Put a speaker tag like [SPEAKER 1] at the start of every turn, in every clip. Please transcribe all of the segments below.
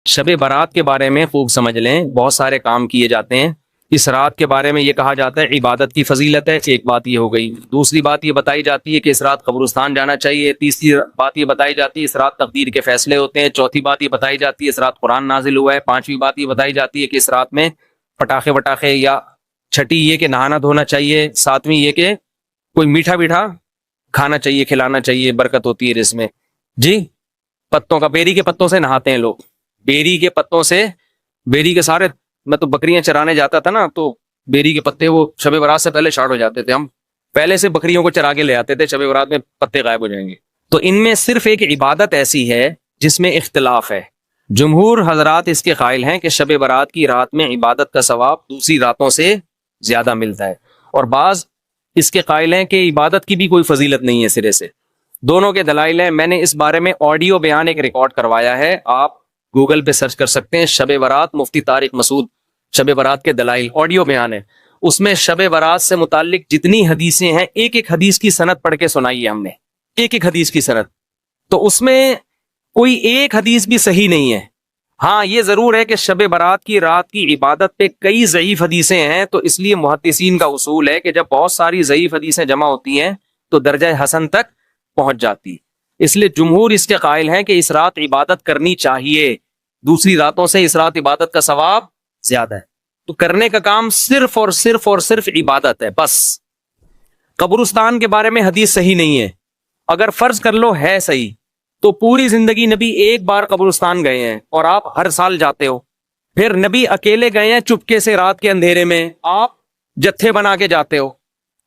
[SPEAKER 1] شب برات کے بارے میں خوب سمجھ لیں، بہت سارے کام کیے جاتے ہیں۔ اس رات کے بارے میں یہ کہا جاتا ہے عبادت کی فضیلت ہے، ایک بات یہ ہو گئی۔ دوسری بات یہ بتائی جاتی ہے کہ اس رات قبرستان جانا چاہیے۔ تیسری بات یہ بتائی جاتی ہے اس رات تقدیر کے فیصلے ہوتے ہیں۔ چوتھی بات یہ بتائی جاتی ہے اس رات قرآن نازل ہوا ہے۔ پانچویں بات یہ بتائی جاتی ہے کہ اس رات میں پٹاخے وٹاخے، یا چھٹی یہ کہ نہانا دھونا چاہیے۔ ساتویں یہ کہ کوئی میٹھا میٹھا کھانا چاہیے، کھلانا چاہیے، برکت ہوتی ہے اس میں۔ جی، پتوں کا، بیری کے پتوں سے نہاتے ہیں لوگ، بیری کے پتوں سے، بیری کے سارے، میں تو بکریاں چرانے جاتا تھا نا، تو بیری کے پتے وہ شب برات سے پہلے شارٹ ہو جاتے تھے، ہم پہلے سے بکریوں کو چرا کے لے آتے تھے، شب برات میں پتے غائب ہو جائیں گے۔ تو ان میں صرف ایک عبادت ایسی ہے جس میں اختلاف ہے۔ جمہور حضرات اس کے قائل ہیں کہ شب برات کی رات میں عبادت کا ثواب دوسری راتوں سے زیادہ ملتا ہے، اور بعض اس کے قائل ہیں کہ عبادت کی بھی کوئی فضیلت نہیں ہے سرے سے۔ دونوں کے دلائل ہیں۔ میں نے اس بارے میں آڈیو بیان ایک ریکارڈ کروایا ہے، آپ گوگل پہ سرچ کر سکتے ہیں، شب برات مفتی طارق مسعود، شب برات کے دلائل، آڈیو بیان ہے۔ اس میں شب برات سے متعلق جتنی حدیثیں ہیں، ایک ایک حدیث کی سند پڑھ کے سنائی ہے ہم نے، ایک ایک حدیث کی سند۔ تو اس میں کوئی ایک حدیث بھی صحیح نہیں ہے۔ ہاں یہ ضرور ہے کہ شب برات کی رات کی عبادت پہ کئی ضعیف حدیثیں ہیں، تو اس لیے محدثین کا اصول ہے کہ جب بہت ساری ضعیف حدیثیں جمع ہوتی ہیں تو درجہ حسن تک پہنچ جاتی۔ اس لیے جمہور اس کے قائل ہیں کہ اس رات عبادت کرنی چاہیے، دوسری راتوں سے اس رات عبادت کا ثواب زیادہ ہے۔ تو کرنے کا کام صرف اور صرف اور صرف عبادت ہے بس۔ قبرستان کے بارے میں حدیث صحیح نہیں ہے۔ اگر فرض کر لو ہے صحیح، تو پوری زندگی نبی ایک بار قبرستان گئے ہیں اور آپ ہر سال جاتے ہو، پھر نبی اکیلے گئے ہیں چپکے سے رات کے اندھیرے میں، آپ جتھے بنا کے جاتے ہو،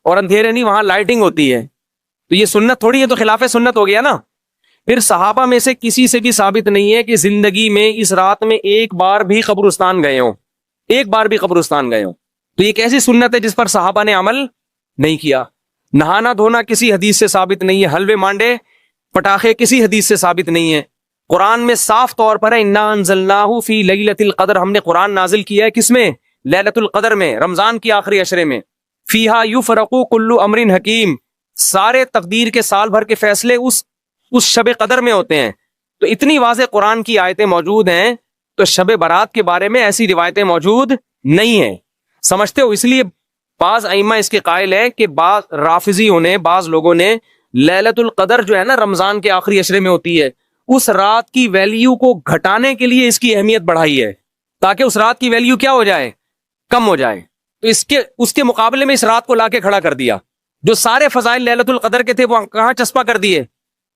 [SPEAKER 1] اور اندھیرے نہیں، وہاں لائٹنگ ہوتی ہے، تو یہ سنت تھوڑی ہے، تو خلاف سنت ہو گیا نا۔ پھر صحابہ میں سے کسی سے بھی ثابت نہیں ہے کہ زندگی میں اس رات میں ایک بار بھی قبرستان گئے ہوں، ایک بار بھی قبرستان گئے ہوں۔ تو یہ کیسی سنت ہے جس پر صحابہ نے عمل نہیں کیا؟ نہانا دھونا کسی حدیث سے ثابت نہیں ہے، حلوے مانڈے پٹاخے کسی حدیث سے ثابت نہیں ہے۔ قرآن میں صاف طور پر ہے انا انزلناہ فی لیلۃ القدر، ہم نے قرآن نازل کیا ہے کس میں؟ لیلۃ القدر میں، رمضان کی آخری عشرے میں۔ فیہا یفرق کل امر حکیم، سارے تقدیر کے سال بھر کے فیصلے اس شب قدر میں ہوتے ہیں۔ تو اتنی واضح قرآن کی آیتیں موجود ہیں، تو شب برات کے بارے میں ایسی روایتیں موجود نہیں ہیں، سمجھتے ہو؟ اس لیے بعض ائمہ اس کے قائل ہے کہ بعض رافضیوں نے، بعض لوگوں نے لیلۃ القدر جو ہے نا رمضان کے آخری عشرے میں ہوتی ہے، اس رات کی ویلیو کو گھٹانے کے لیے اس کی اہمیت بڑھائی ہے، تاکہ اس رات کی ویلیو کیا ہو جائے؟ کم ہو جائے۔ تو اس کے مقابلے میں اس رات کو لا کے کھڑا کر دیا۔ جو سارے فضائل لیلۃ القدر کے تھے وہ کہاں چسپا کر دیے؟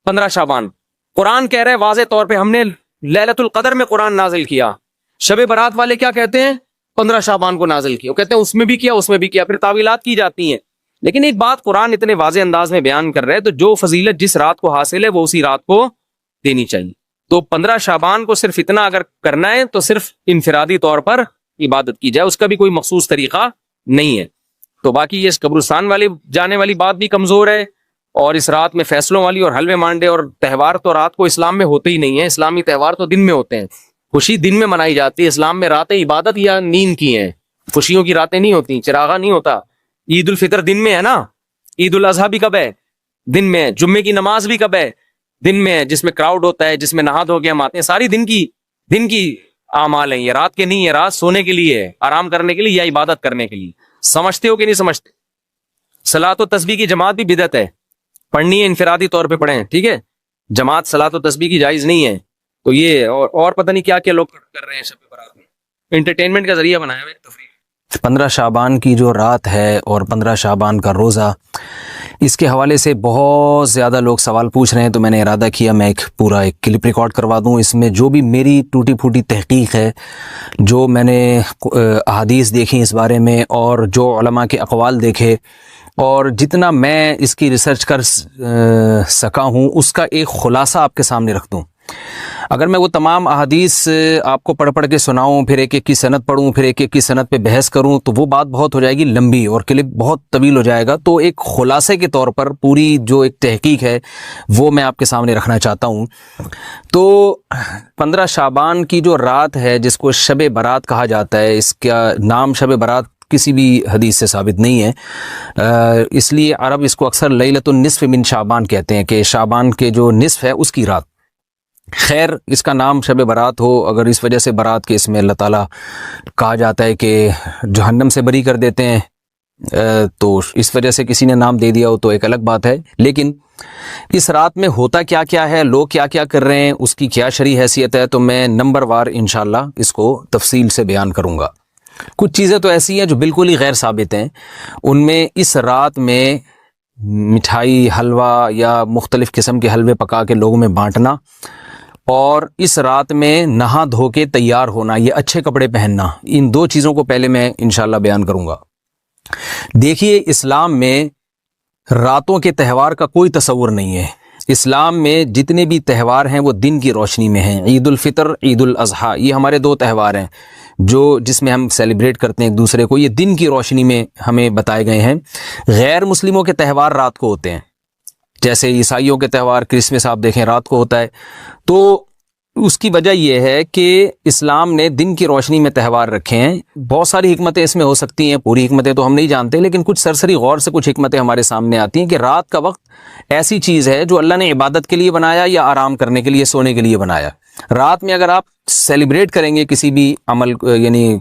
[SPEAKER 1] 15 شعبان۔ قرآن کہہ رہے واضح طور پہ ہم نے لیلۃ القدر میں قرآن نازل کیا۔ شب برات والے کیا کہتے ہیں؟ 15 شعبان کو نازل کیا، وہ کہتے ہیں اس میں بھی کیا، اس میں بھی کیا، پھر تعویلات کی جاتی ہیں۔ لیکن ایک بات قرآن اتنے واضح انداز میں بیان کر رہے ہیں، تو جو فضیلت جس رات کو حاصل ہے وہ اسی رات کو دینی چاہیے۔ تو 15 شعبان کو صرف اتنا اگر کرنا ہے تو صرف انفرادی طور پر عبادت کی جائے، اس کا بھی کوئی مخصوص طریقہ نہیں ہے۔ تو باقی یہ قبرستان والی جانے والی بات بھی کمزور ہے، اور اس رات میں فیصلوں والی اور حلوے مانڈے اور تہوار تو رات کو اسلام میں ہوتے ہی نہیں ہیں۔ اسلامی تہوار تو دن میں ہوتے ہیں، خوشی دن میں منائی جاتی ہے۔ اسلام میں راتیں عبادت یا نیند کی ہیں، خوشیوں کی راتیں نہیں ہوتی، چراغا نہیں ہوتا۔ عید الفطر دن میں ہے نا، عید الاضحیٰ بھی کب ہے؟ دن میں ہے۔ جمعے کی نماز بھی کب ہے؟ دن میں ہے، جس میں کراؤڈ ہوتا ہے، جس میں نہا دھو کے ہم آتے ہیں، ساری دن کی اعمال ہیں، یہ رات کے نہیں ہے۔ رات سونے کے لیے ہے، آرام کرنے کے لیے یا عبادت کرنے کے لیے۔ سمجھتے ہو کہ نہیں سمجھتے؟ صلاۃ و تسبیح کی جماعت بھی بدعت ہے، پڑھنی ہے انفرادی طور پہ پڑھیں، ٹھیک ہے؟ جماعت صلاۃ و تسبیح کی جائز نہیں ہے۔ تو یہ اور پتہ نہیں کیا کیا لوگ کر رہے ہیں شب برات میں، انٹرٹینمنٹ کا ذریعہ بنایا ہوا ہے، تفریح۔
[SPEAKER 2] 15 شعبان کی جو رات ہے اور 15 شعبان کا روزہ، اس کے حوالے سے بہت زیادہ لوگ سوال پوچھ رہے ہیں، تو میں نے ارادہ کیا میں ایک کلپ ریکارڈ کروا دوں۔ اس میں جو بھی میری ٹوٹی پھوٹی تحقیق ہے، جو میں نے احادیث دیکھی اس بارے میں، اور جو علماء کے اقوال دیکھے، اور جتنا میں اس کی ریسرچ کر سکا ہوں، اس کا ایک خلاصہ آپ کے سامنے رکھ دوں۔ اگر میں وہ تمام احادیث آپ کو پڑھ کے سناؤں، پھر ایک ایک کی سند پڑھوں، پھر ایک ایک کی سند پہ بحث کروں، تو وہ بات بہت ہو جائے گی لمبی، اور کلپ بہت طویل ہو جائے گا۔ تو ایک خلاصے کے طور پر پوری جو ایک تحقیق ہے وہ میں آپ کے سامنے رکھنا چاہتا ہوں۔ تو 15 شعبان کی جو رات ہے، جس کو شب برات کہا جاتا ہے، اس کا نام شب برات کسی بھی حدیث سے ثابت نہیں ہے، اس لیے عرب اس کو اکثر لیلۃ النصف من شعبان کہتے ہیں، کہ شعبان کے جو نصف ہے اس کی رات۔ خیر اس کا نام شب برات ہو، اگر اس وجہ سے برات کے اس میں اللہ تعالیٰ کہا جاتا ہے کہ جہنم سے بری کر دیتے ہیں، تو اس وجہ سے کسی نے نام دے دیا ہو تو ایک الگ بات ہے، لیکن اس رات میں ہوتا کیا کیا ہے، لوگ کیا کیا کر رہے ہیں، اس کی کیا شرعی حیثیت ہے، تو میں نمبر وار انشاءاللہ اس کو تفصیل سے بیان کروں گا۔ کچھ چیزیں تو ایسی ہیں جو بالکل ہی غیر ثابت ہیں، ان میں اس رات میں مٹھائی، حلوہ یا مختلف قسم کے حلوے پکا کے لوگوں میں بانٹنا، اور اس رات میں نہا دھو کے تیار ہونا، یہ اچھے کپڑے پہننا، ان دو چیزوں کو پہلے میں انشاءاللہ بیان کروں گا۔ دیکھیے اسلام میں راتوں کے تہوار کا کوئی تصور نہیں ہے۔ اسلام میں جتنے بھی تہوار ہیں وہ دن کی روشنی میں ہیں۔ عید الفطر، عید الاضحیٰ، یہ ہمارے دو تہوار ہیں جس میں ہم سیلیبریٹ کرتے ہیں ایک دوسرے کو، یہ دن کی روشنی میں ہمیں بتائے گئے ہیں۔ غیر مسلموں کے تہوار رات کو ہوتے ہیں، جیسے عیسائیوں کے تہوار کرسمس آپ دیکھیں رات کو ہوتا ہے۔ تو اس کی وجہ یہ ہے کہ اسلام نے دن کی روشنی میں تہوار رکھے ہیں۔ بہت ساری حکمتیں اس میں ہو سکتی ہیں، پوری حکمتیں تو ہم نہیں جانتے، لیکن کچھ سرسری غور سے کچھ حکمتیں ہمارے سامنے آتی ہیں کہ رات کا وقت ایسی چیز ہے جو اللہ نے عبادت کے لیے بنایا یا آرام کرنے کے لیے، سونے کے لیے بنایا۔ رات میں اگر آپ سیلیبریٹ کریں گے کسی بھی عمل، یعنی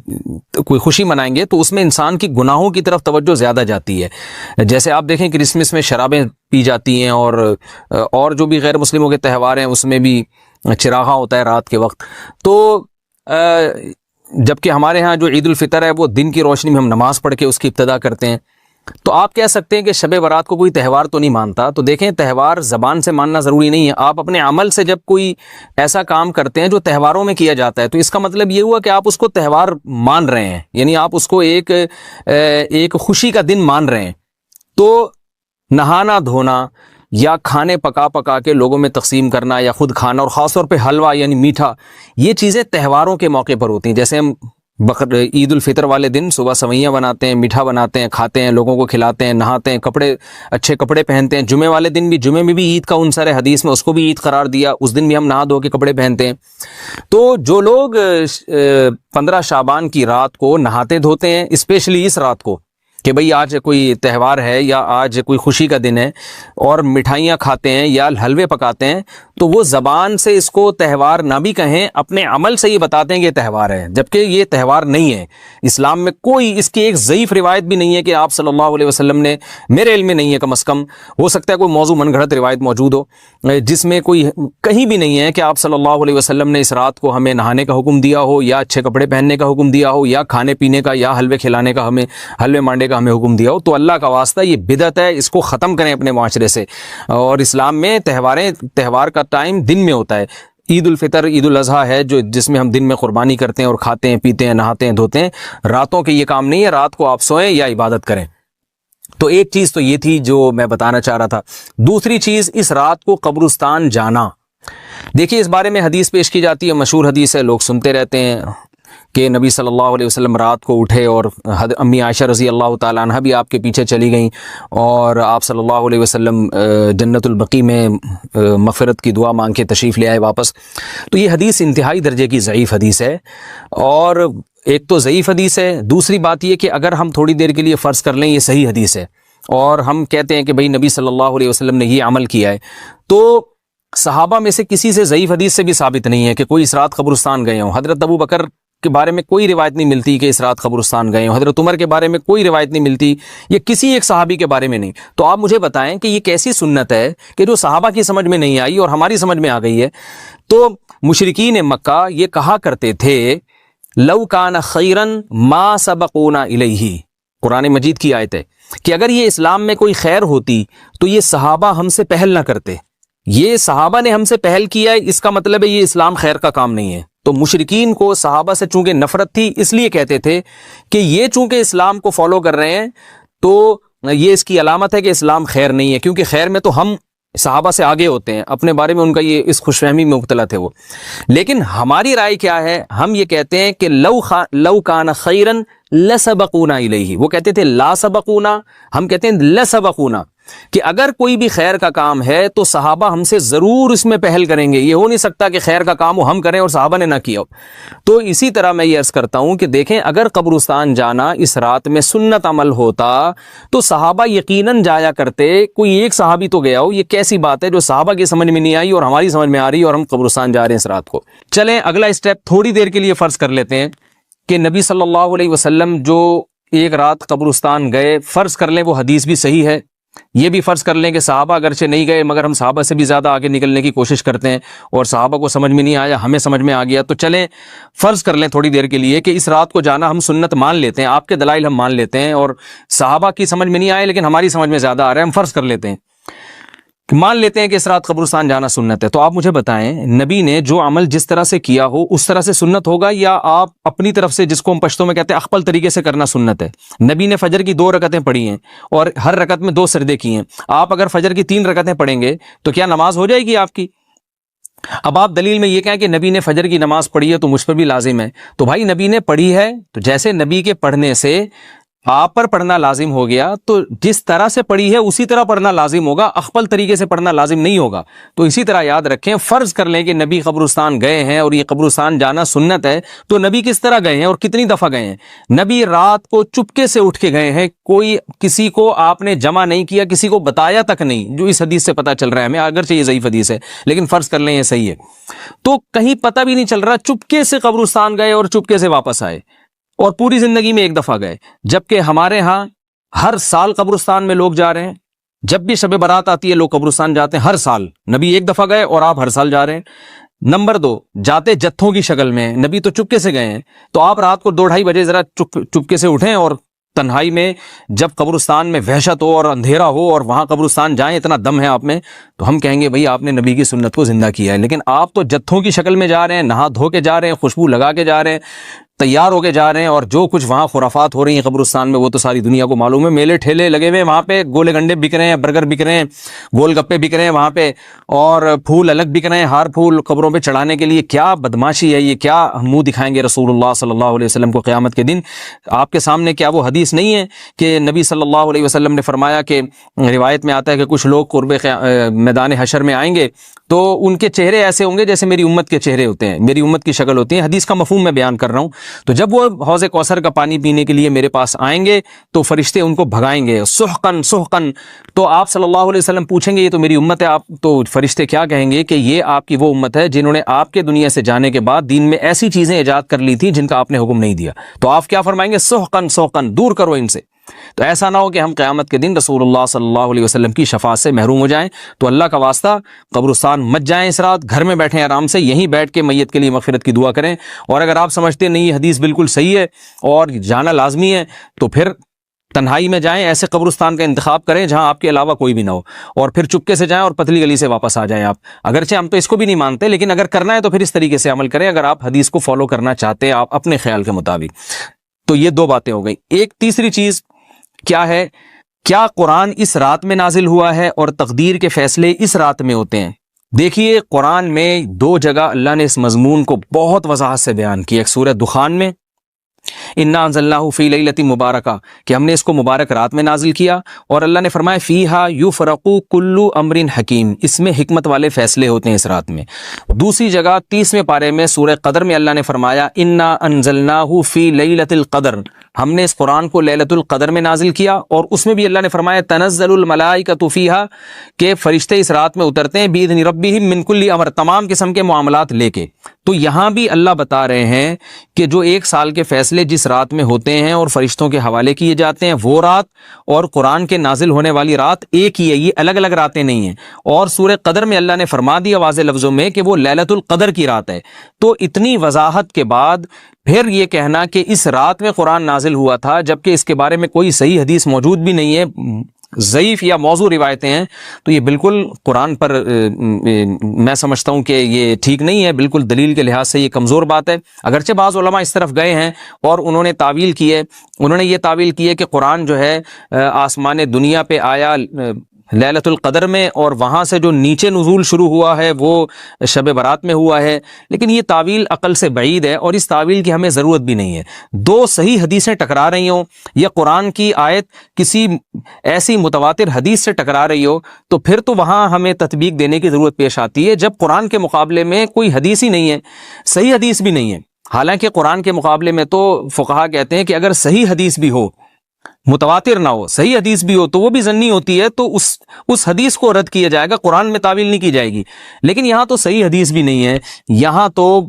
[SPEAKER 2] کوئی خوشی منائیں گے، تو اس میں انسان کی گناہوں کی طرف توجہ زیادہ جاتی ہے۔ جیسے آپ دیکھیں کرسمس میں شرابیں پی جاتی ہیں، اور جو بھی غیر مسلموں کے تہوار ہیں اس میں بھی چراغاں ہوتا ہے رات کے وقت۔ تو جبکہ ہمارے ہاں جو عید الفطر ہے وہ دن کی روشنی میں ہم نماز پڑھ کے اس کی ابتدا کرتے ہیں۔ تو آپ کہہ سکتے ہیں کہ شب برات کو کوئی تہوار تو نہیں مانتا، تو دیکھیں تہوار زبان سے ماننا ضروری نہیں ہے۔ آپ اپنے عمل سے جب کوئی ایسا کام کرتے ہیں جو تہواروں میں کیا جاتا ہے، تو اس کا مطلب یہ ہوا کہ آپ اس کو تہوار مان رہے ہیں، یعنی آپ اس کو ایک خوشی کا دن مان رہے ہیں۔ تو نہانا دھونا یا کھانے پکا کے لوگوں میں تقسیم کرنا یا خود کھانا، اور خاص طور پہ حلوہ یعنی میٹھا، یہ چیزیں تہواروں کے موقع پر ہوتی ہیں۔ جیسے ہم عید الفطر والے دن صبح سوئیاں بناتے ہیں، میٹھا بناتے ہیں، کھاتے ہیں، لوگوں کو کھلاتے ہیں، نہاتے ہیں، اچھے کپڑے پہنتے ہیں۔ جمعے والے دن بھی، جمعے میں بھی عید کا عنصر ہے حدیث میں، اس کو بھی عید قرار دیا، اس دن بھی ہم نہا دھو کے کپڑے پہنتے ہیں۔ تو جو لوگ 15 شعبان کی رات کو نہاتے دھوتے ہیں، اسپیشلی اس رات کو کہ بھئی آج کوئی تہوار ہے یا آج کوئی خوشی کا دن ہے، اور مٹھائیاں کھاتے ہیں یا حلوے پکاتے ہیں، تو وہ زبان سے اس کو تہوار نہ بھی کہیں، اپنے عمل سے یہ بتاتے ہیں کہ یہ تہوار ہے، جبکہ یہ تہوار نہیں ہے۔ اسلام میں کوئی اس کی ایک ضعیف روایت بھی نہیں ہے کہ آپ صلی اللہ علیہ وسلم نے، میرے علم میں نہیں ہے، کم از کم ہو سکتا ہے کوئی موضوع من گھڑت روایت موجود ہو جس میں کوئی کہیں بھی نہیں ہے کہ آپ صلی اللہ علیہ وسلم نے اس رات کو ہمیں نہانے کا حکم دیا ہو، یا اچھے کپڑے پہننے کا حکم دیا ہو، یا کھانے پینے کا یا حلوے کھلانے کا، ہمیں حلوے مانڈے کا ہمیں حکم دیا ہو۔ تو اللہ کا واسطہ یہ بدعت ہے، اس کو ختم کریں اپنے معاشرے سے۔ اور اسلام میں تہوار کا ٹائم دن میں ہوتا ہے۔ عید الفطر، عید الاضحیٰ ہے جس میں ہم دن میں قربانی کرتے ہیں اور کھاتے ہیں، پیتے ہیں، نہاتے ہیں، دھوتے ہیں۔ راتوں کے یہ کام نہیں ہے، رات کو آپ سوئیں یا عبادت کریں۔ تو ایک چیز تو یہ تھی جو میں بتانا چاہ رہا تھا۔ دوسری چیز، اس رات کو قبرستان جانا۔ دیکھیے اس بارے میں حدیث پیش کی جاتی ہے، مشہور حدیث ہے، لوگ سنتے رہتے ہیں کہ نبی صلی اللہ علیہ وسلم رات کو اٹھے، اور امی عائشہ رضی اللہ تعالیٰ عنہ بھی آپ کے پیچھے چلی گئیں، اور آپ صلی اللہ علیہ وسلم جنت البقیع میں مغفرت کی دعا مانگ کے تشریف لے آئے واپس۔ تو یہ حدیث انتہائی درجے کی ضعیف حدیث ہے، اور ایک تو ضعیف حدیث ہے، دوسری بات یہ کہ اگر ہم تھوڑی دیر کے لیے فرض کر لیں یہ صحیح حدیث ہے، اور ہم کہتے ہیں کہ بھئی نبی صلی اللہ علیہ وسلم نے یہ عمل کیا ہے، تو صحابہ میں سے کسی سے ضعیف حدیث سے بھی ثابت نہیں ہے کہ کوئی اس رات قبرستان گئے ہوں۔ حضرت ابو بکر کے بارے میں کوئی روایت نہیں ملتی کہ اس رات قبرستان گئے ہوں، حضرت عمر کے بارے میں کوئی روایت نہیں ملتی، یہ کسی ایک صحابی کے بارے میں نہیں۔ تو آپ مجھے بتائیں کہ یہ کیسی سنت ہے کہ جو صحابہ کی سمجھ میں نہیں آئی اور ہماری سمجھ میں آ گئی ہے؟ تو مشرکین مکہ یہ کہا کرتے تھے، لو کان خیرن ما سبقونا الیہ، قرآن مجید کی آیت ہے کہ اگر یہ اسلام میں کوئی خیر ہوتی تو یہ صحابہ ہم سے پہل نہ کرتے، یہ صحابہ نے ہم سے پہل کیا ہے، اس کا مطلب ہے یہ اسلام خیر کا کام نہیں ہے۔ تو مشرکین کو صحابہ سے چونکہ نفرت تھی، اس لیے کہتے تھے کہ یہ چونکہ اسلام کو فالو کر رہے ہیں تو یہ اس کی علامت ہے کہ اسلام خیر نہیں ہے، کیونکہ خیر میں تو ہم صحابہ سے آگے ہوتے ہیں، اپنے بارے میں ان کا یہ اس خوش فہمی میں مبتلا تھے وہ۔ لیکن ہماری رائے کیا ہے؟ ہم یہ کہتے ہیں کہ لو کان خیرن لسبقونا الیہ، وہ کہتے تھے لا سبقونا، ہم کہتے ہیں لسبقونا۔ کہ اگر کوئی بھی خیر کا کام ہے تو صحابہ ہم سے ضرور اس میں پہل کریں گے. یہ ہو نہیں سکتا کہ خیر کا کام وہ ہم کریں اور صحابہ نے نہ کیا ہو. تو اسی طرح میں یہ عرض کرتا ہوں کہ دیکھیں اگر قبرستان جانا اس رات میں سنت عمل ہوتا تو صحابہ یقیناً جایا کرتے. کوئی ایک صحابی تو گیا ہو. یہ کیسی بات ہے جو صحابہ کی سمجھ میں نہیں آئی اور ہماری سمجھ میں آ رہی ہے اور ہم قبرستان جا رہے ہیں اس رات کو. چلیں اگلا اسٹیپ تھوڑی دیر کے لیے فرض کر لیتے ہیں کہ نبی صلی اللہ علیہ وسلم جو ایک رات قبرستان گئے، فرض کر لیں وہ حدیث بھی صحیح ہے. یہ بھی فرض کر لیں کہ صحابہ اگرچہ نہیں گئے مگر ہم صحابہ سے بھی زیادہ آگے نکلنے کی کوشش کرتے ہیں اور صحابہ کو سمجھ میں نہیں آیا، ہمیں سمجھ میں آ گیا. تو چلیں فرض کر لیں تھوڑی دیر کے لیے کہ اس رات کو جانا ہم سنت مان لیتے ہیں، آپ کے دلائل ہم مان لیتے ہیں اور صحابہ کی سمجھ میں نہیں آئے لیکن ہماری سمجھ میں زیادہ آ رہا ہے. ہم فرض کر لیتے ہیں، مان لیتے ہیں کہ اس رات قبرستان جانا سنت ہے. تو آپ مجھے بتائیں نبی نے جو عمل جس طرح سے کیا ہو اس طرح سے سنت ہوگا یا آپ اپنی طرف سے جس کو ہم پشتوں میں کہتے ہیں اخپل طریقے سے کرنا سنت ہے؟ نبی نے فجر کی 2 رکعتیں پڑھی ہیں اور ہر رکعت میں 2 سجدے کیے ہیں. آپ اگر فجر کی 3 رکعتیں پڑھیں گے تو کیا نماز ہو جائے گی آپ کی؟ اب آپ دلیل میں یہ کہیں کہ نبی نے فجر کی نماز پڑھی ہے تو مجھ پر بھی لازم ہے. تو بھائی نبی نے پڑھی ہے تو جیسے نبی کے پڑھنے سے آپ پر پڑھنا لازم ہو گیا تو جس طرح سے پڑھی ہے اسی طرح پڑھنا لازم ہوگا، اخپل طریقے سے پڑھنا لازم نہیں ہوگا. تو اسی طرح یاد رکھیں، فرض کر لیں کہ نبی قبرستان گئے ہیں اور یہ قبرستان جانا سنت ہے تو نبی کس طرح گئے ہیں اور کتنی دفعہ گئے ہیں؟ نبی رات کو چپکے سے اٹھ کے گئے ہیں، کوئی کسی کو آپ نے جمع نہیں کیا، کسی کو بتایا تک نہیں، جو اس حدیث سے پتہ چل رہا ہے ہمیں، اگرچہ یہ ضعیف حدیث ہے لیکن فرض کر لیں یہ صحیح ہے. تو کہیں پتہ بھی نہیں چل رہا، چپکے سے قبرستان گئے اور چپکے سے واپس آئے اور پوری زندگی میں ایک دفعہ گئے. جبکہ ہمارے ہاں ہر سال قبرستان میں لوگ جا رہے ہیں، جب بھی شب برات آتی ہے لوگ قبرستان جاتے ہیں ہر سال. نبی ایک دفعہ گئے اور آپ ہر سال جا رہے ہیں. نمبر 2، جاتے جتھوں کی شکل میں، نبی تو چپکے سے گئے ہیں. تو آپ رات کو 2-2:30 بجے ذرا چپکے سے اٹھیں اور تنہائی میں جب قبرستان میں وحشت ہو اور اندھیرا ہو اور وہاں قبرستان جائیں، اتنا دم ہے آپ میں، تو ہم کہیں گے بھئی آپ نے نبی کی سنت کو زندہ کیا ہے. لیکن آپ تو جتھوں کی شکل میں جا رہے ہیں، نہا دھو کے جا رہے ہیں، خوشبو لگا کے جا رہے ہیں، تیار ہو کے جا رہے ہیں، اور جو کچھ وہاں خرافات ہو رہی ہیں قبرستان میں وہ تو ساری دنیا کو معلوم ہے. میلے ٹھیلے لگے ہوئے ہیں وہاں پہ، گولے گنڈے بک رہے ہیں، برگر بک رہے ہیں، گول گپے بک رہے ہیں وہاں پہ، اور پھول الگ بک رہے ہیں، ہار پھول قبروں پہ چڑھانے کے لیے. کیا بدماشی ہے یہ! کیا منہ دکھائیں گے رسول اللہ صلی اللہ علیہ وسلم کو قیامت کے دن؟ آپ کے سامنے کیا وہ حدیث نہیں ہے کہ نبی صلی اللہ علیہ وسلم نے فرمایا کہ روایت میں آتا ہے کہ کچھ لوگ قرب میدان حشر میں آئیں گے تو ان کے چہرے ایسے ہوں گے جیسے میری امت کے چہرے ہوتے ہیں، میری امت کی شکل ہوتی ہے. حدیث کا مفہوم میں بیان کر رہا ہوں. تو جب وہ حوض کوثر کا پانی پینے کے لیے میرے پاس آئیں گے تو فرشتے ان کو بھگائیں گے، سحقن سحقن. تو آپ صلی اللہ علیہ وسلم پوچھیں گے یہ تو میری امت ہے، آپ تو فرشتے کیا کہیں گے کہ یہ آپ کی وہ امت ہے جنہوں نے آپ کے دنیا سے جانے کے بعد دین میں ایسی چیزیں ایجاد کر لی تھی جن کا آپ نے حکم نہیں دیا. تو آپ کیا فرمائیں گے؟ سحقن سحقن، دور کرو ان سے. تو ایسا نہ ہو کہ ہم قیامت کے دن رسول اللہ صلی اللہ علیہ وسلم کی شفاعت سے محروم ہو جائیں. تو اللہ کا واسطہ قبرستان مت جائیں اس رات، گھر میں بیٹھیں آرام سے، یہیں بیٹھ کے میت کے لیے مغفرت کی دعا کریں. اور اگر آپ سمجھتے نہیں یہ حدیث بالکل صحیح ہے اور جانا لازمی ہے تو پھر تنہائی میں جائیں، ایسے قبرستان کا انتخاب کریں جہاں آپ کے علاوہ کوئی بھی نہ ہو، اور پھر چپکے سے جائیں اور پتلی گلی سے واپس آ جائیں آپ. اگرچہ ہم تو اس کو بھی نہیں مانتے لیکن اگر کرنا ہے تو پھر اس طریقے سے عمل کریں اگر آپ حدیث کو فالو کرنا چاہتے ہیں آپ اپنے خیال کے مطابق. تو یہ 2 باتیں ہو گئی. ایک تیسری چیز کیا ہے؟ کیا قرآن اس رات میں نازل ہوا ہے اور تقدیر کے فیصلے اس رات میں ہوتے ہیں؟ دیکھیے قرآن میں 2 جگہ اللہ نے اس مضمون کو بہت وضاحت سے بیان کیا. ایک سورہ دخان میں انا انزلناہ فی لیلۃ مبارکہ کہ ہم نے اس کو مبارک رات میں نازل کیا، اور اللہ نے فرمایا فیہا یفرق کل امر حکیم، اس میں حکمت والے فیصلے ہوتے ہیں اس رات میں. دوسری جگہ 30ویں پارے میں سورہ قدر میں اللہ نے فرمایا انا انزلناہ فی لیلۃ القدر، ہم نے اس قرآن کو لیلۃ القدر میں نازل کیا. اور اس میں بھی اللہ نے فرمایا تنزل الملائکۃ فیہا کہ فرشتے اس رات میں اترتے ہیں باذن ربہم من کل امر، تمام قسم کے معاملات لے کے. تو یہاں بھی اللہ بتا رہے ہیں کہ جو 1 سال کے فیصلے جس رات میں ہوتے ہیں اور فرشتوں کے حوالے کیے جاتے ہیں وہ رات اور قرآن کے نازل ہونے والی رات ایک ہی ہے، یہ الگ الگ راتیں نہیں ہیں. اور سورہ قدر میں اللہ نے فرما دیا واضح لفظوں میں کہ وہ لیلۃ القدر کی رات ہے. تو اتنی وضاحت کے بعد پھر یہ کہنا کہ اس رات میں قرآن نازل ہوا تھا جبکہ اس کے بارے میں کوئی صحیح حدیث موجود بھی نہیں ہے، ضعیف یا موضوع روایتیں ہیں، تو یہ بالکل قرآن پر میں سمجھتا ہوں کہ یہ ٹھیک نہیں ہے، بالکل دلیل کے لحاظ سے یہ کمزور بات ہے. اگرچہ بعض علماء اس طرف گئے ہیں اور انہوں نے تعویل کی ہے، انہوں نے یہ تعویل کی ہے کہ قرآن جو ہے آسمان دنیا پہ آیا لیلۃ القدر میں، اور وہاں سے جو نیچے نزول شروع ہوا ہے وہ شب برات میں ہوا ہے، لیکن یہ تعویل عقل سے بعید ہے اور اس تعویل کی ہمیں ضرورت بھی نہیں ہے۔ دو صحیح حدیثیں ٹکرا رہی ہوں یا قرآن کی آیت کسی ایسی متواتر حدیث سے ٹکرا رہی ہو تو پھر تو وہاں ہمیں تطبیق دینے کی ضرورت پیش آتی ہے، جب قرآن کے مقابلے میں کوئی حدیث ہی نہیں ہے، صحیح حدیث بھی نہیں ہے۔ حالانکہ قرآن کے مقابلے میں تو فقہا کہتے ہیں کہ اگر صحیح حدیث بھی ہو، متواتر نہ ہو، صحیح حدیث بھی ہو تو وہ بھی ظنی ہوتی ہے، تو اس حدیث کو رد کیا جائے گا، قرآن میں تعویل نہیں کی جائے گی۔ لیکن یہاں تو صحیح حدیث بھی نہیں ہے، یہاں تو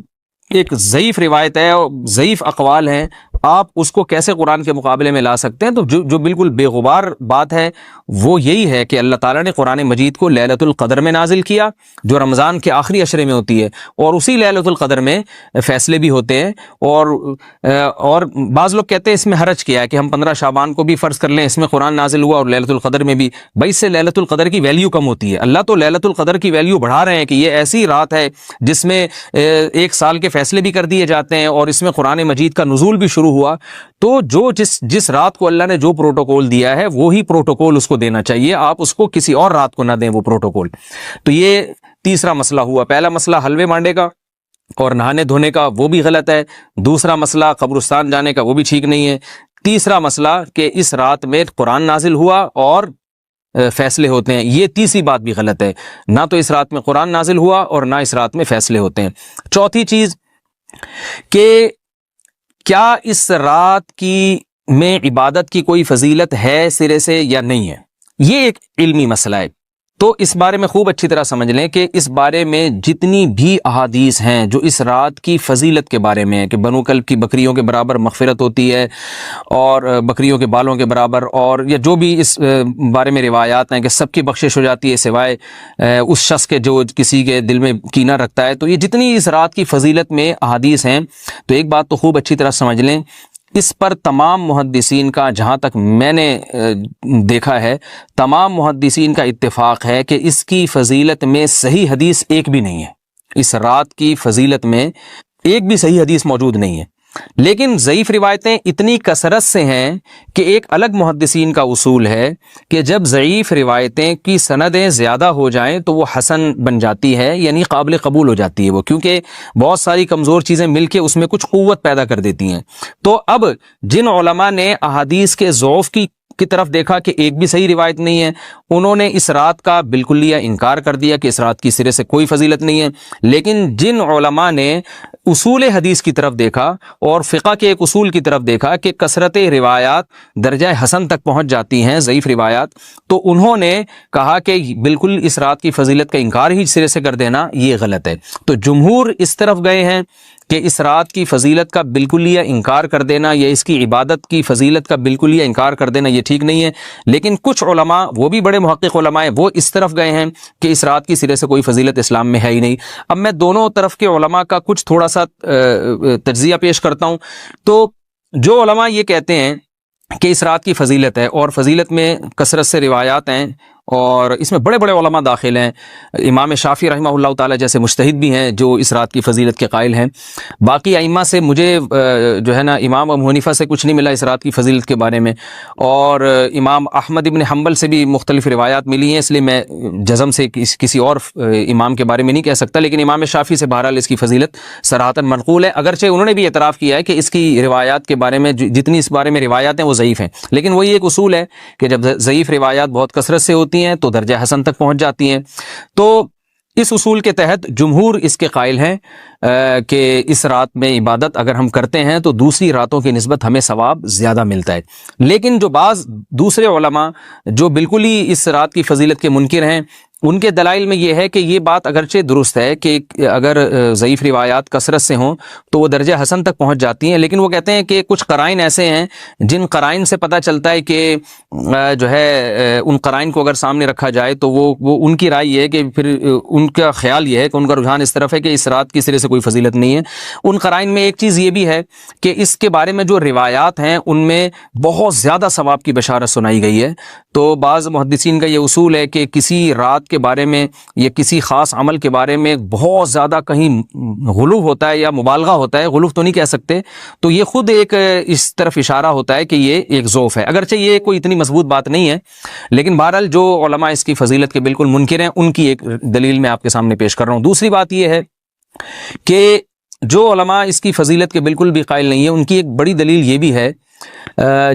[SPEAKER 2] ایک ضعیف روایت ہے اور ضعیف اقوال ہیں، آپ اس کو کیسے قرآن کے مقابلے میں لا سکتے ہیں؟ تو جو بالکل بے غبار بات ہے وہ یہی ہے کہ اللہ تعالیٰ نے قرآن مجید کو لیلۃ القدر میں نازل کیا، جو رمضان کے آخری عشرے میں ہوتی ہے، اور اسی لیلۃ القدر میں فیصلے بھی ہوتے ہیں۔ اور بعض لوگ کہتے ہیں اس میں حرج کیا ہے کہ ہم 15 شعبان کو بھی فرض کر لیں، اس میں قرآن نازل ہوا اور لیلۃ القدر میں بھی، بھائی اس سے لیلۃ القدر کی ویلیو کم ہوتی ہے۔ اللہ تو لیلۃ القدر کی ویلیو بڑھا رہے ہیں کہ یہ ایسی رات ہے جس میں ایک سال کے فیصلے بھی کر دیے جاتے ہیں اور اس میں قرآن مجید کا نزول بھی شروع ہوا۔ تو جس رات کو اللہ نے جو پروٹوکول دیا ہے وہی پروٹوکول اس کو دینا چاہیے، آپ اس کو کسی اور رات کو نہ دیں وہ پروٹوکول۔ تو یہ تیسرا مسئلہ ہوا۔ پہلا مسئلہ حلوے مانڈے کا اور نہانے دھونے کا، وہ بھی غلط ہے۔ دوسرا مسئلہ قبرستان جانے کا، وہ بھی ٹھیک نہیں ہے۔ تیسرا مسئلہ کہ اس رات میں قرآن نازل ہوا اور فیصلے ہوتے ہیں، یہ تیسری بات بھی غلط ہے۔ نہ تو اس رات میں قرآن نازل ہوا اور نہ اس رات میں فیصلے ہوتے ہیں۔ چوتھی چیز کہ کیا اس رات کی میں عبادت کی کوئی فضیلت ہے سرے سے یا نہیں ہے، یہ ایک علمی مسئلہ ہے۔ تو اس بارے میں خوب اچھی طرح سمجھ لیں کہ اس بارے میں جتنی بھی احادیث ہیں جو اس رات کی فضیلت کے بارے میں ہے کہ بنو کلب کی بکریوں کے برابر مغفرت ہوتی ہے اور بکریوں کے بالوں کے برابر، اور یا جو بھی اس بارے میں روایات ہیں کہ سب کی بخشش ہو جاتی ہے سوائے اس شخص کے جو کسی کے دل میں کینہ رکھتا ہے، تو یہ جتنی اس رات کی فضیلت میں احادیث ہیں، تو ایک بات تو خوب اچھی طرح سمجھ لیں، اس پر تمام محدثین کا، جہاں تک میں نے دیکھا ہے، تمام محدثین کا اتفاق ہے کہ اس کی فضیلت میں صحیح حدیث ایک بھی نہیں ہے۔ اس رات کی فضیلت میں ایک بھی صحیح حدیث موجود نہیں ہے، لیکن ضعیف روایتیں اتنی کثرت سے ہیں کہ ایک الگ محدثین کا اصول ہے کہ جب ضعیف روایتیں کی سندیں زیادہ ہو جائیں تو وہ حسن بن جاتی ہے، یعنی قابل قبول ہو جاتی ہے وہ، کیونکہ بہت ساری کمزور چیزیں مل کے اس میں کچھ قوت پیدا کر دیتی ہیں۔ تو اب جن علماء نے احادیث کے ضعف کی طرف دیکھا کہ ایک بھی صحیح روایت نہیں ہے، انہوں نے اس رات کا بالکلیہ انکار کر دیا کہ اس رات کی سرے سے کوئی فضیلت نہیں ہے۔ لیکن جن علماء نے اصول حدیث کی طرف دیکھا اور فقہ کے ایک اصول کی طرف دیکھا کہ کثرت روایات درجہ حسن تک پہنچ جاتی ہیں، ضعیف روایات، تو انہوں نے کہا کہ بالکل اس رات کی فضیلت کا انکار ہی سرے سے کر دینا یہ غلط ہے۔ تو جمہور اس طرف گئے ہیں کہ اس رات کی فضیلت کا بالکلیہ انکار کر دینا یا اس کی عبادت کی فضیلت کا بالکلیہ انکار کر دینا یہ ٹھیک نہیں ہے، لیکن کچھ علماء، وہ بھی بڑے محقق علماء ہیں، وہ اس طرف گئے ہیں کہ اس رات کی سرے سے کوئی فضیلت اسلام میں ہے ہی نہیں۔ اب میں دونوں طرف کے علماء کا کچھ تھوڑا سا تجزیہ پیش کرتا ہوں۔ تو جو علماء یہ کہتے ہیں کہ اس رات کی فضیلت ہے اور فضیلت میں کثرت سے روایات ہیں اور اس میں بڑے بڑے علماء داخل ہیں، امام شافعی رحمہ اللہ تعالی جیسے مجتہد بھی ہیں جو اس رات کی فضیلت کے قائل ہیں۔ باقی ائمہ سے مجھے جو ہے نا امام ابو حنیفہ سے کچھ نہیں ملا اس رات کی فضیلت کے بارے میں، اور امام احمد ابن حنبل سے بھی مختلف روایات ملی ہیں، اس لیے میں جزم سے کسی اور امام کے بارے میں نہیں کہہ سکتا، لیکن امام شافعی سے بہرحال اس کی فضیلت صراحتاً منقول ہے، اگرچہ انہوں نے بھی اعتراف کیا ہے کہ اس کی روایات کے بارے میں جتنی اس بارے میں روایات ہیں وہ ضعیف ہیں، لیکن وہی ایک اصول ہے کہ جب ضعیف روایات بہت کثرت سے ہوتی ہیں تو درجہ حسن تک پہنچ جاتی ہیں۔ تو اس اصول کے تحت جمہور اس کے قائل ہیں کہ اس رات میں عبادت اگر ہم کرتے ہیں تو دوسری راتوں کی نسبت ہمیں ثواب زیادہ ملتا ہے۔ لیکن جو بعض دوسرے علماء جو بالکل ہی اس رات کی فضیلت کے منکر ہیں، ان کے دلائل میں یہ ہے کہ یہ بات اگرچہ درست ہے کہ اگر ضعیف روایات کثرت سے ہوں تو وہ درجہ حسن تک پہنچ جاتی ہیں، لیکن وہ کہتے ہیں کہ کچھ قرائن ایسے ہیں جن قرائن سے پتہ چلتا ہے کہ جو ہے ان قرائن کو اگر سامنے رکھا جائے تو وہ ان کی رائے یہ ہے کہ پھر ان کا خیال یہ ہے کہ ان کا رجحان اس طرف ہے کہ اس رات کی سرے سے کوئی فضیلت نہیں ہے۔ ان قرائن میں ایک چیز یہ بھی ہے کہ اس کے بارے میں جو روایات ہیں ان میں بہت زیادہ ثواب کی بشارت سنائی گئی ہے۔ تو بعض محدثین کا یہ اصول ہے کہ کسی رات کے بارے میں یا کسی خاص عمل کے بارے میں بہت زیادہ کہیں غلو ہوتا ہے یا مبالغہ ہوتا ہے، غلو تو نہیں کہہ سکتے، تو یہ خود ایک اس طرف اشارہ ہوتا ہے کہ یہ ایک ضعف ہے، اگرچہ یہ کوئی اتنی مضبوط بات نہیں ہے، لیکن بہرحال جو علماء اس کی فضیلت کے بالکل منکر ہیں ان کی ایک دلیل میں آپ کے سامنے پیش کر رہا ہوں۔ دوسری بات یہ ہے کہ جو علماء اس کی فضیلت کے بالکل بھی قائل نہیں ہیں، ان کی ایک بڑی دلیل یہ بھی ہے،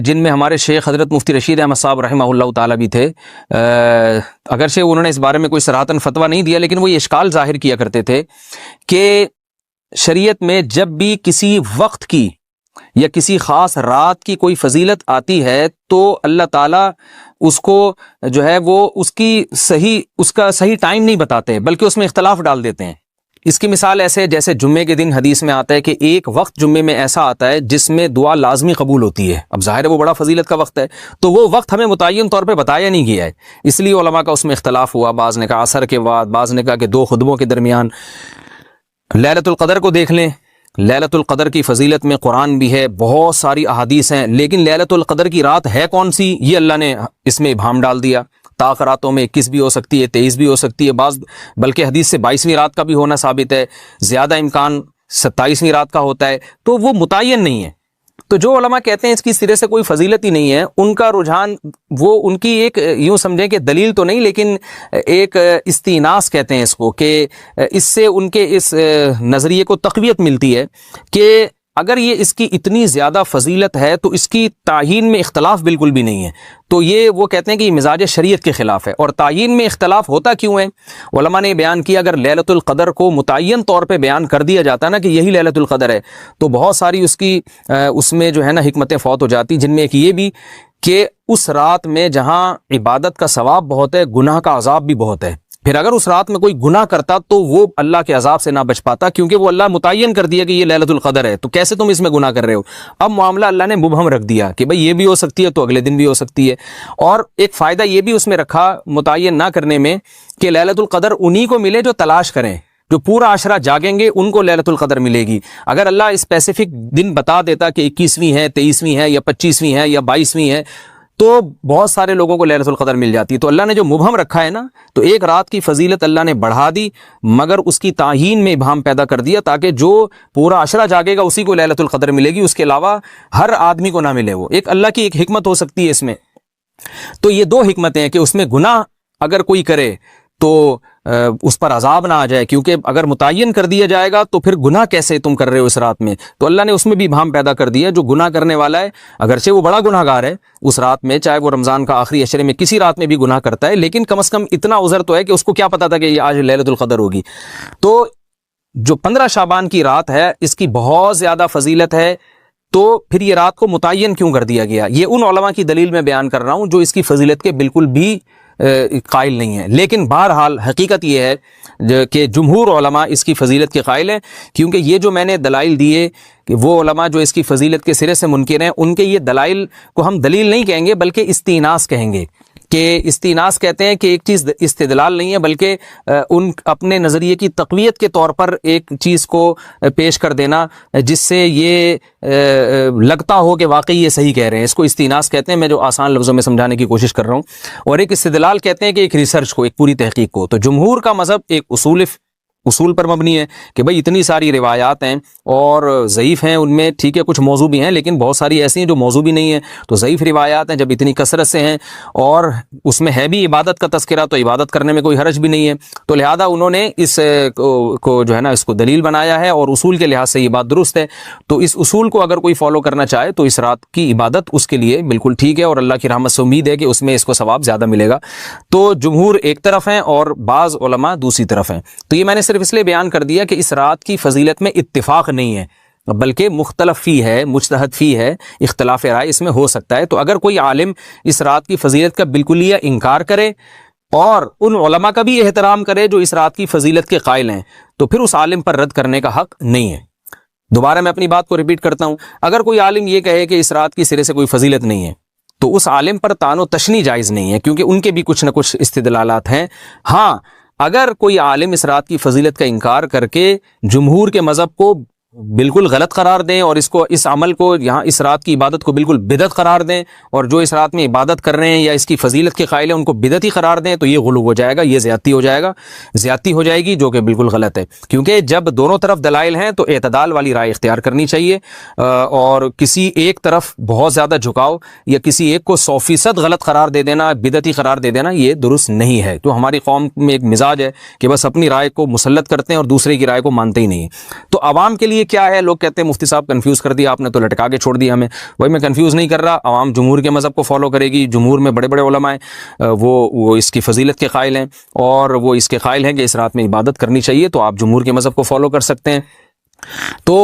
[SPEAKER 2] جن میں ہمارے شیخ حضرت مفتی رشید احمد صاحب رحمہ اللہ تعالیٰ بھی تھے، اگرچہ انہوں نے اس بارے میں کوئی صراحتاً فتویٰ نہیں دیا، لیکن وہ یہ اشکال ظاہر کیا کرتے تھے کہ شریعت میں جب بھی کسی وقت کی یا کسی خاص رات کی کوئی فضیلت آتی ہے تو اللہ تعالیٰ اس کو جو ہے وہ اس کا صحیح ٹائم نہیں بتاتے، بلکہ اس میں اختلاف ڈال دیتے ہیں۔ اس کی مثال ایسے جیسے جمعے کے دن حدیث میں آتا ہے کہ ایک وقت جمعے میں ایسا آتا ہے جس میں دعا لازمی قبول ہوتی ہے، اب ظاہر ہے وہ بڑا فضیلت کا وقت ہے، تو وہ وقت ہمیں متعین طور پہ بتایا نہیں گیا ہے، اس لیے علماء کا اس میں اختلاف ہوا، بعض نے کہا عصر کے بعد، بعض نے کہا کہ 2 خطبوں کے درمیان۔ لیلۃ القدر کو دیکھ لیں، لیلۃ القدر کی فضیلت میں قرآن بھی ہے، بہت ساری احادیث ہیں، لیکن لیلۃ القدر کی رات ہے کون سی یہ اللہ نے اس میں ابہام ڈال دیا۔ طاق راتوں میں 21 بھی ہو سکتی ہے، 23 بھی ہو سکتی ہے، بعض بلکہ حدیث سے 22ویں رات کا بھی ہونا ثابت ہے، زیادہ امکان 27ویں رات کا ہوتا ہے، تو وہ متعین نہیں ہے۔ تو جو علماء کہتے ہیں اس کی سرے سے کوئی فضیلت ہی نہیں ہے، ان کا رجحان وہ ان کی ایک یوں سمجھیں کہ دلیل تو نہیں لیکن ایک استئناس کہتے ہیں اس کو، کہ اس سے ان کے اس نظریے کو تقویت ملتی ہے کہ اگر یہ اس کی اتنی زیادہ فضیلت ہے تو اس کی تعیین میں اختلاف بالکل بھی نہیں ہے، تو یہ وہ کہتے ہیں کہ یہ مزاج شریعت کے خلاف ہے۔ اور تعیین میں اختلاف ہوتا کیوں ہے؟ علماء نے بیان کیا اگر لیلۃ القدر کو متعین طور پہ بیان کر دیا جاتا نا کہ یہی لیلۃ القدر ہے، تو بہت ساری اس میں جو ہے نا حکمتیں فوت ہو جاتی، جن میں ایک یہ بھی کہ اس رات میں جہاں عبادت کا ثواب بہت ہے، گناہ کا عذاب بھی بہت ہے۔ پھر اگر اس رات میں کوئی گناہ کرتا تو وہ اللہ کے عذاب سے نہ بچ پاتا، کیونکہ وہ اللہ متعین کر دیا کہ یہ لیلۃ القدر ہے، تو کیسے تم اس میں گناہ کر رہے ہو؟ اب معاملہ اللہ نے مبہم رکھ دیا کہ بھئی یہ بھی ہو سکتی ہے تو اگلے دن بھی ہو سکتی ہے۔ اور ایک فائدہ یہ بھی اس میں رکھا متعین نہ کرنے میں کہ لیلۃ القدر انہی کو ملے جو تلاش کریں، جو پورا عشرہ جاگیں گے ان کو لیلۃ القدر ملے گی۔ اگر اللہ اسپیسیفک دن بتا دیتا کہ 21ویں ہے، 23ویں ہے یا 25ویں ہے یا 22ویں ہے، تو بہت سارے لوگوں کو لیلۃ القدر مل جاتی۔ تو اللہ نے جو مبہم رکھا ہے نا، تو ایک رات کی فضیلت اللہ نے بڑھا دی، مگر اس کی تعیین میں ابہام پیدا کر دیا تاکہ جو پورا عشرہ جاگے گا اسی کو لیلۃ القدر ملے گی، اس کے علاوہ ہر آدمی کو نہ ملے۔ وہ ایک اللہ کی ایک حکمت ہو سکتی ہے اس میں۔ تو یہ 2 حکمتیں ہیں کہ اس میں گناہ اگر کوئی کرے تو اس پر عذاب نہ آ جائے، کیونکہ اگر متعین کر دیا جائے گا تو پھر گناہ کیسے تم کر رہے ہو اس رات میں، تو اللہ نے اس میں بھی ابہام پیدا کر دیا۔ جو گناہ کرنے والا ہے اگرچہ وہ بڑا گناہ گار ہے اس رات میں، چاہے وہ رمضان کا آخری عشرے میں کسی رات میں بھی گناہ کرتا ہے، لیکن کم از کم اتنا عذر تو ہے کہ اس کو کیا پتا تھا کہ یہ آج لیلۃ القدر ہوگی۔ تو جو 15 شعبان کی رات ہے اس کی بہت زیادہ فضیلت ہے، تو پھر یہ رات کو متعین کیوں کر دیا گیا؟ یہ ان علماء کی دلیل میں بیان کر رہا ہوں جو اس کی فضیلت کے بالکل بھی قائل نہیں ہے، لیکن بہرحال حقیقت یہ ہے کہ جمہور علماء اس کی فضیلت کے قائل ہیں، کیونکہ یہ جو میں نے دلائل دیے کہ وہ علماء جو اس کی فضیلت کے سرے سے منکر ہیں، ان کے یہ دلائل کو ہم دلیل نہیں کہیں گے بلکہ استئناس کہیں گے، کہ استئناس کہتے ہیں کہ ایک چیز استدلال نہیں ہے بلکہ ان اپنے نظریے کی تقویت کے طور پر ایک چیز کو پیش کر دینا جس سے یہ لگتا ہو کہ واقعی یہ صحیح کہہ رہے ہیں، اس کو استئناس کہتے ہیں۔ میں جو آسان لفظوں میں سمجھانے کی کوشش کر رہا ہوں، اور ایک استدلال کہتے ہیں کہ ایک ریسرچ کو، ایک پوری تحقیق کو۔ تو جمہور کا مذہب ایک اصول پر مبنی ہے کہ بھئی اتنی ساری روایات ہیں اور ضعیف ہیں، ان میں ٹھیک ہے کچھ موضوع بھی ہیں لیکن بہت ساری ایسی ہیں جو موضوع بھی نہیں ہیں، تو ضعیف روایات ہیں۔ جب اتنی کثرت سے ہیں اور اس میں ہے بھی عبادت کا تذکرہ، تو عبادت کرنے میں کوئی حرج بھی نہیں ہے، تو لہذا انہوں نے اس کو جو ہے نا اس کو دلیل بنایا ہے، اور اصول کے لحاظ سے یہ بات درست ہے۔ تو اس اصول کو اگر کوئی فالو کرنا چاہے تو اس رات کی عبادت اس کے لیے بالکل ٹھیک ہے، اور اللہ کی رحمت سے امید ہے کہ اس میں اس کو ثواب زیادہ ملے گا۔ تو جمہور ایک طرف ہیں اور بعض علماء دوسری طرف ہیں۔ تو یہ میں نے صرف اس لیے بیان کر دیا کہ اس رات کی فضیلت میں اتفاق نہیں ہے بلکہ مختلف فی ہے، مجتہد فی ہے، اختلاف رائے اس میں ہو سکتا ہے۔ تو اگر کوئی عالم اس رات کی فضیلت کا بالکل ہی انکار کرے اور ان علماء کا بھی احترام کرے جو اس رات کی فضیلت کے قائل ہیں، تو پھر اس عالم پر رد کرنے کا حق نہیں ہے۔ دوبارہ میں اپنی بات کو ریپیٹ کرتا ہوں، اگر کوئی عالم یہ کہے کہ اس رات کی سرے سے کوئی فضیلت نہیں ہے تو اس عالم پر طعن و تشنیع جائز نہیں ہے، کیونکہ ان کے بھی کچھ نہ کچھ استدلالات ہیں۔ ہاں، اگر کوئی عالم اس رات کی فضیلت کا انکار کر کے جمہور کے مذہب کو بالکل غلط قرار دیں اور اس عمل کو یہاں اس رات کی عبادت کو بالکل بدعت قرار دیں، اور جو اس رات میں عبادت کر رہے ہیں یا اس کی فضیلت کے قائل ہیں ان کو بدعتی قرار دیں، تو یہ غلو ہو جائے گا، یہ زیادتی ہو جائے گی، جو کہ بالکل غلط ہے۔ کیونکہ جب دونوں طرف دلائل ہیں تو اعتدال والی رائے اختیار کرنی چاہیے، اور کسی ایک طرف بہت زیادہ جھکاؤ یا کسی ایک کو 100% غلط قرار دے دینا، بدعتی قرار دے دینا، یہ درست نہیں ہے۔ تو ہماری قوم میں ایک مزاج ہے کہ بس اپنی رائے کو مسلط کرتے ہیں اور دوسرے کی رائے کو مانتے ہی نہیں ہیں۔ تو عوام کے لیے کیا ہے؟ لوگ کہتے ہیں مفتی صاحب کنفیوز کر دیا آپ نے، تو لٹکا کے چھوڑ دیا ہمیں۔ وہی میں کنفیوز نہیں کر رہا، عوام جمہور کے مذہب کو فالو کرے گی، جمہور میں بڑے بڑے علماء ہیں، وہ اس کی فضیلت کے قائل ہیں، اور وہ اس کے قائل ہیں کہ اس رات میں عبادت کرنی چاہیے، تو آپ جمہور کے مذہب کو فالو کر سکتے ہیں۔ تو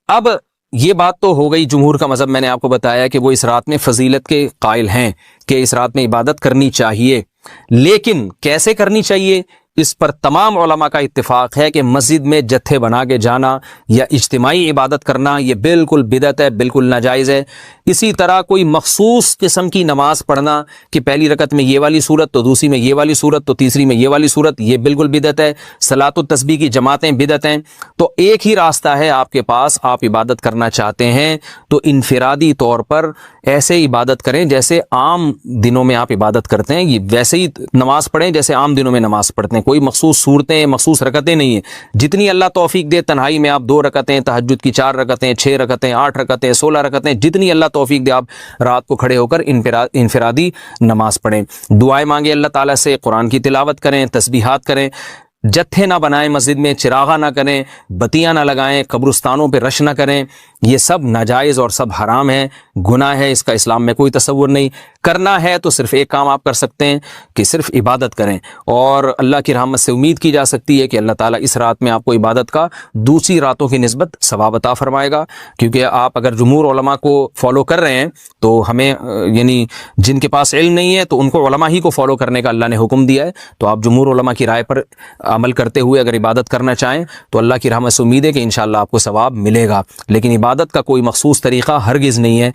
[SPEAKER 2] اب یہ بات تو ہو گئی جمہور کا مذہب، میں نے آپ کو بتایا کہ وہ اس رات میں فضیلت کے قائل ہیں کہ اس رات میں عبادت کرنی چاہیے، لیکن کیسے کرنی چاہیے اس پر تمام علماء کا اتفاق ہے کہ مسجد میں جتھے بنا کے جانا یا اجتماعی عبادت کرنا یہ بالکل بدعت ہے، بالکل ناجائز ہے۔ اسی طرح کوئی مخصوص قسم کی نماز پڑھنا کہ پہلی رکعت میں یہ والی صورت، تو دوسری میں یہ والی صورت، تو تیسری میں یہ والی صورت، یہ بالکل بدعت ہے۔ صلاۃ التسبیح کی جماعتیں بدعت ہیں۔ تو ایک ہی راستہ ہے آپ کے پاس، آپ عبادت کرنا چاہتے ہیں تو انفرادی طور پر ایسے عبادت کریں جیسے عام دنوں میں آپ عبادت کرتے ہیں، یہ ویسے ہی نماز پڑھیں جیسے عام دنوں میں نماز پڑھتے ہیں۔ کوئی مخصوص صورتیں، مخصوص رکعتیں نہیں ہیں، جتنی اللہ توفیق دے تنہائی میں آپ 2 رکعتیں، تہجد کی 4 رکعتیں، 6 رکعتیں، 8 رکعتیں، 16 رکعتیں، جتنی اللہ توفیق دے آپ رات کو کھڑے ہو کر انفرادی نماز پڑھیں، دعائیں مانگیں اللہ تعالیٰ سے، قرآن کی تلاوت کریں، تسبیحات کریں، جتھے نہ بنائیں مسجد میں، چراغاں نہ کریں، بتیاں نہ لگائیں، قبرستانوں پہ رش نہ کریں، یہ سب ناجائز اور سب حرام ہے، گناہ ہے، اس کا اسلام میں کوئی تصور نہیں۔ کرنا ہے تو صرف ایک کام آپ کر سکتے ہیں کہ صرف عبادت کریں، اور اللہ کی رحمت سے امید کی جا سکتی ہے کہ اللہ تعالیٰ اس رات میں آپ کو عبادت کا دوسری راتوں کی نسبت ثواب عطا فرمائے گا۔ کیونکہ آپ اگر جمہور علماء کو فالو کر رہے ہیں تو ہمیں یعنی جن کے پاس علم نہیں ہے تو ان کو علماء ہی کو فالو کرنے کا اللہ نے حکم دیا ہے، تو آپ جمہور علماء کی رائے پر عمل کرتے ہوئے اگر عبادت کرنا چاہیں تو اللہ کی رحمت سے امید ہے کہ انشاءاللہ آپ کو ثواب ملے گا۔ لیکن عبادت کا کوئی مخصوص طریقہ ہرگز نہیں ہے۔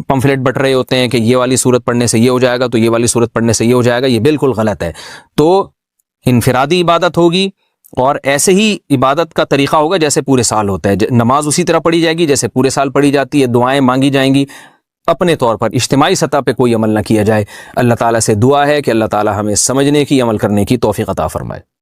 [SPEAKER 2] پمفلیٹ بٹ رہے ہوتے ہیں کہ یہ والی صورت پڑھنے سے یہ ہو جائے گا، تو یہ والی صورت پڑھنے سے یہ ہو جائے گا، یہ بالکل غلط ہے۔ تو انفرادی عبادت ہوگی، اور ایسے ہی عبادت کا طریقہ ہوگا جیسے پورے سال ہوتا ہے، نماز اسی طرح پڑھی جائے گی جیسے پورے سال پڑھی جاتی ہے، دعائیں مانگی جائیں گی، اپنے طور پر اجتماعی سطح پہ کوئی عمل نہ کیا جائے۔ اللہ تعالیٰ سے دعا ہے کہ اللہ تعالیٰ ہمیں سمجھنے کی، عمل کرنے کی توفیق عطا فرمائے۔